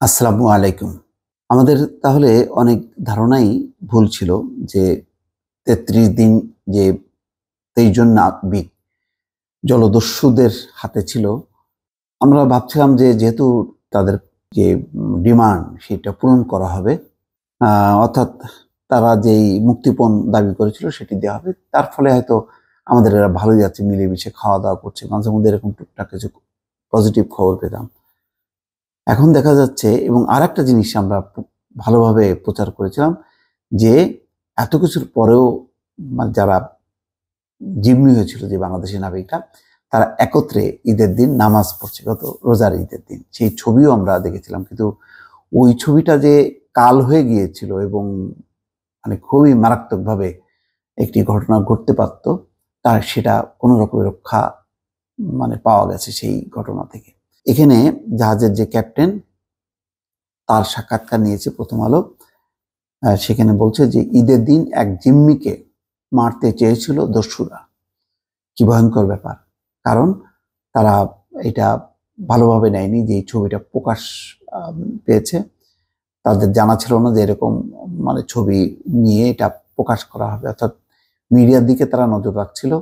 আসসালামু আলাইকুম। আমাদের তাহলে অনেক ধারণাই ভুল ছিল যে ৩৩ দিন যে ২৩ জন নাবিক জলদস্যুদের হাতে ছিল। আমরা ভাবছিলাম যে যেহেতু তাদের যে ডিমান্ড সেটা পূরণ করা হবে। অর্থাৎ তারা যেই মুক্তিপণ দাবি করেছিল সেটি দেওয়া হবে। তার ফলে হয়তো আমাদের এরা ভালোই যাচ্ছে, মিলেমিশে খাওয়া-দাওয়া করছে। মাঝে মধ্যে এরকম টুকটাক কিছু পজিটিভ খবর পেতাম। এখন দেখা যাচ্ছে এবং আরেকটা জিনিস আমরা ভালোভাবে প্রচার করেছিলাম যে এত কিছুর পরেও যারা জিম্মি হয়েছিল যে বাংলাদেশি নাবিকরা তারা একত্রে ঈদের দিন নামাজ পড়ছে, গত রোজার ঈদের দিন। সেই ছবিও আমরা দেখেছিলাম, কিন্তু ওই ছবিটা যে কাল হয়ে গিয়েছিল এবং মানে খুবই মারাত্মকভাবে একটি ঘটনা ঘটতে পারত, তার সেটা কোনো রকমের রক্ষা পাওয়া গেছে সেই ঘটনা থেকে। এখানে জাহাজের যে ক্যাপ্টেন, তার সাক্ষাৎকার নিয়েছে প্রথম আলো। সেখানে বলছে যে ঈদের দিন এক জিম্মিকে মারতে চেয়েছিল দস্যুরা। কি ভয়ঙ্কর ব্যাপার! কারণ তারা এটা ভালোভাবে নেয়নি যে এই ছবিটা প্রকাশ পেয়েছে। তাদের জানা ছিল না যে এরকম ছবি নিয়ে এটা প্রকাশ করা হবে, অর্থাৎ মিডিয়ার দিকে তারা নজর রাখছিল।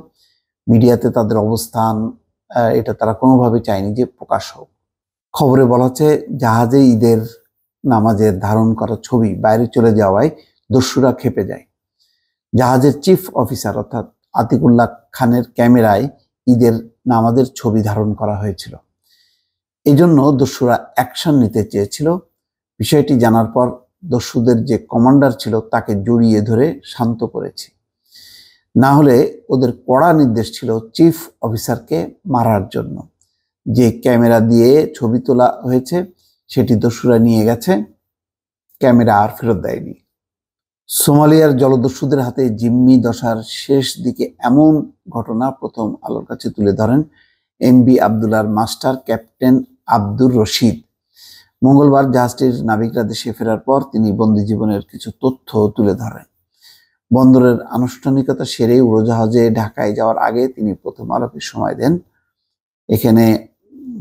মিডিয়াতে তাদের অবস্থান এটা তারা কোনোভাবে চায়নি যে প্রকাশ হোক। খবরে বলা হচ্ছে জাহাজে ঈদের নামাজের ধারণ করা ছবি বাইরে চলে যাওয়ায় দস্যুরা ক্ষেপে যায়। জাহাজের চিফ অফিসার অর্থাৎ আতিকুল্লাহ খানের ক্যামেরায় ঈদের নামাজের ছবি ধারণ করা হয়েছিল। এই জন্য দস্যুরা অ্যাকশন নিতে চেয়েছিল। বিষয়টি জানার পর দস্যুদের যে কমান্ডার ছিল তাকে জড়িয়ে ধরে শান্ত করেছি। না হলে ওদের কড়া নির্দেশ ছিল চিফ অফিসারকে মারার জন্য। যে ক্যামেরা দিয়ে ছবি তোলা হয়েছে সেটি দস্যুরা নিয়ে গেছে, ক্যামেরা আর ফেরত দেয়নি। সোমালিয়ার জলদস্যুদের হাতে জিম্মি দশার শেষ দিকে এমন ঘটনা প্রথম আলোর কাছে তুলে ধরেন এমভি আবদুল্লাহর মাস্টার ক্যাপ্টেন আব্দুর রশিদ। মঙ্গলবার জাহাজটির নাবিকরা দেশে ফেরার পর তিনি বন্দী জীবনের কিছু তথ্য তুলে ধরেন। বন্দরের আনুষ্ঠানিকতা সেরে উড়োজাহাজে ঢাকায় যাওয়ার আগে তিনি প্রথম আলোকে সময় দেন। এখানে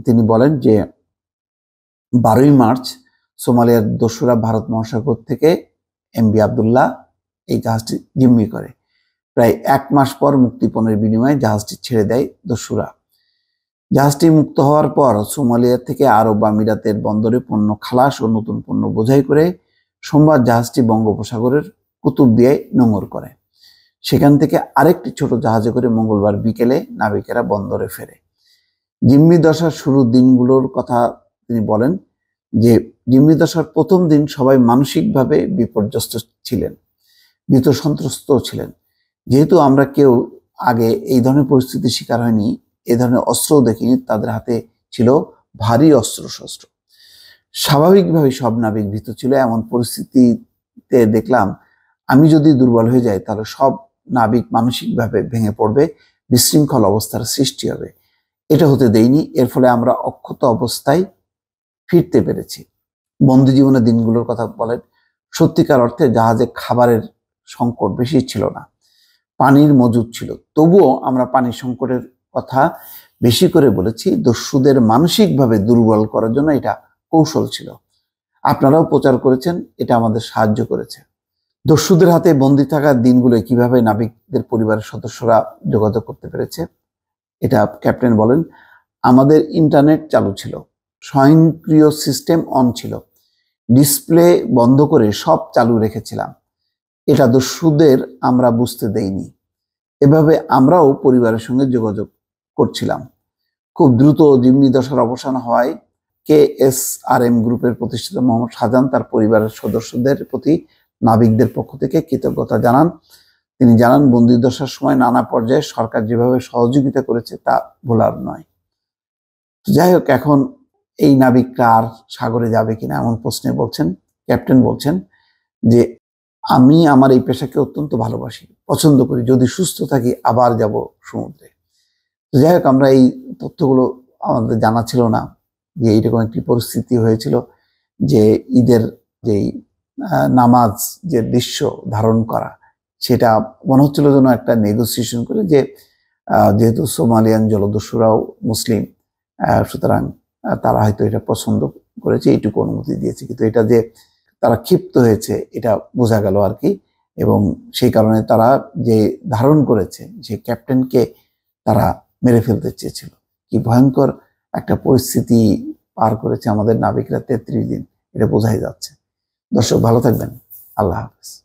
তিনি বলেন যে 12ই মার্চ সোমালিয়ার দস্যুরা ভারত মহাসাগর থেকে এমভি আবদুল্লাহ এই জাহাজটি জিম্মি করে। প্রায় 1 মাস পর মুক্তিপণের বিনিময়ে জাহাজটি ছেড়ে দেয় দস্যুরা। জাহাজটি মুক্ত হওয়ার পর সোমালিয়া থেকে আরব আমিরাতের বন্দরে পণ্য খালাস ও নতুন পণ্য বোঝাই করে সোমবার জাহাজটি বঙ্গোপসাগরের কুতুবদিয়ায় নোঙর করে। সেখান থেকে আরেকটি ছোট জাহাজে করে মঙ্গলবার বিকেলে নাবিকেরা বন্দরে ফেরে। জিম্মি দশার শুরুর দিনগুলোর কথা তিনি বলেন যে জিম্মি দশার প্রথম দিন সবাই মানসিকভাবে বিপর্যস্ত ছিলেন, ভীত সন্ত্রস্ত ছিলেন। যেহেতু আমরা কেউ আগে এই ধরনের পরিস্থিতির শিকার হয়নি, এই ধরনের অস্ত্রও দেখিনি, তাদের হাতে ছিল ভারী অস্ত্রশস্ত্র। স্বাভাবিকভাবেই সব নাবিক ভীত ছিল। এমন পরিস্থিতিতে দেখলাম আমি যদি দুর্বল হয়ে যাই তাহলে সব নাবিক মানসিকভাবে ভেঙে পড়বে, বিশৃঙ্খল অবস্থার সৃষ্টি হবে। এটা হতে দেইনি। এর ফলে আমরা অক্ষত অবস্থায় ফিরতে পেরেছি। বন্দী জীবনের দিনগুলোর কথা বলেন। সত্যিকার অর্থে জাহাজে খাবারের সংকট বেশি ছিল না, পানির মজুদ ছিল। তবুও আমরা পানির সংকটের কথা বেশি করে বলেছি। দস্যুদের মানসিকভাবে দুর্বল করার জন্য এটা কৌশল ছিল। আপনারাও প্রচার করেছেন, এটা আমাদের সাহায্য করেছে। দস্যুদের হাতে বন্দী থাকার দিনগুলো কিভাবে নাবিকদের পরিবারের সদস্যরা যোগাযোগ করতে পেরেছে এটা ক্যাপ্টেন বলেন। আমাদের ইন্টারনেট চালু ছিল, স্বয়ংক্রিয় সিস্টেম অন ছিল, ডিসপ্লে বন্ধ করে সব চালু রেখেছিলাম। এটা দস্যুদের আমরা বুঝতে দেইনি। এভাবে আমরাও পরিবারের সঙ্গে যোগাযোগ করছিলাম। খুব দ্রুত জিম্মি দশার অবসান হওয়ায় KSRM গ্রুপের প্রতিষ্ঠাতা মোহাম্মদ শাহজাহান তার পরিবারের সদস্যদের প্রতি নাবিকদের পক্ষ থেকে কৃতজ্ঞতা জানান। তিনি জানান বন্দী দশার সময় নানা পর্যায়ে সরকার যেভাবে সহযোগিতা করেছে তা ভোলার নয়। যাই হোক, এখন এই নাবিকরা আর সাগরে যাবে কিনা এমন প্রশ্নে বলছেন ক্যাপ্টেন, বলছেন যে আমি আমার এই পেশাকে অত্যন্ত ভালোবাসি, পছন্দ করি, যদি সুস্থ থাকি আবার যাব সমুদ্রে। যাই হোক, আমরা এই তথ্যগুলো আমাদের জানা ছিল না যে এইরকম একটি পরিস্থিতি হয়েছিল, যে ঈদের যেই নামাজ যে দৃশ্য ধারণ করা সেটা মনে হচ্ছিল যেন একটা নেগোসিয়েশন করে, যে যেহেতু সোমালিয়ান জলদস্যুরাও মুসলিম, সুতরাং তারা হয়তো এটা পছন্দ করেছে, এইটুকু অনুমতি দিয়েছে। কিন্তু এটা যে তারা ক্ষিপ্ত হয়েছে এটা বোঝা গেল আর কি। এবং সেই কারণে তারা যে ধারণ করেছে যে ক্যাপ্টেনকে তারা মেরে ফেলতে চেয়েছিল। কি ভয়ঙ্কর একটা পরিস্থিতি পার করেছে আমাদের নাবিকরা 33 দিন, এটা বোঝাই যাচ্ছে। দর্শক ভালো থাকবেন। আল্লাহ হাফেজ।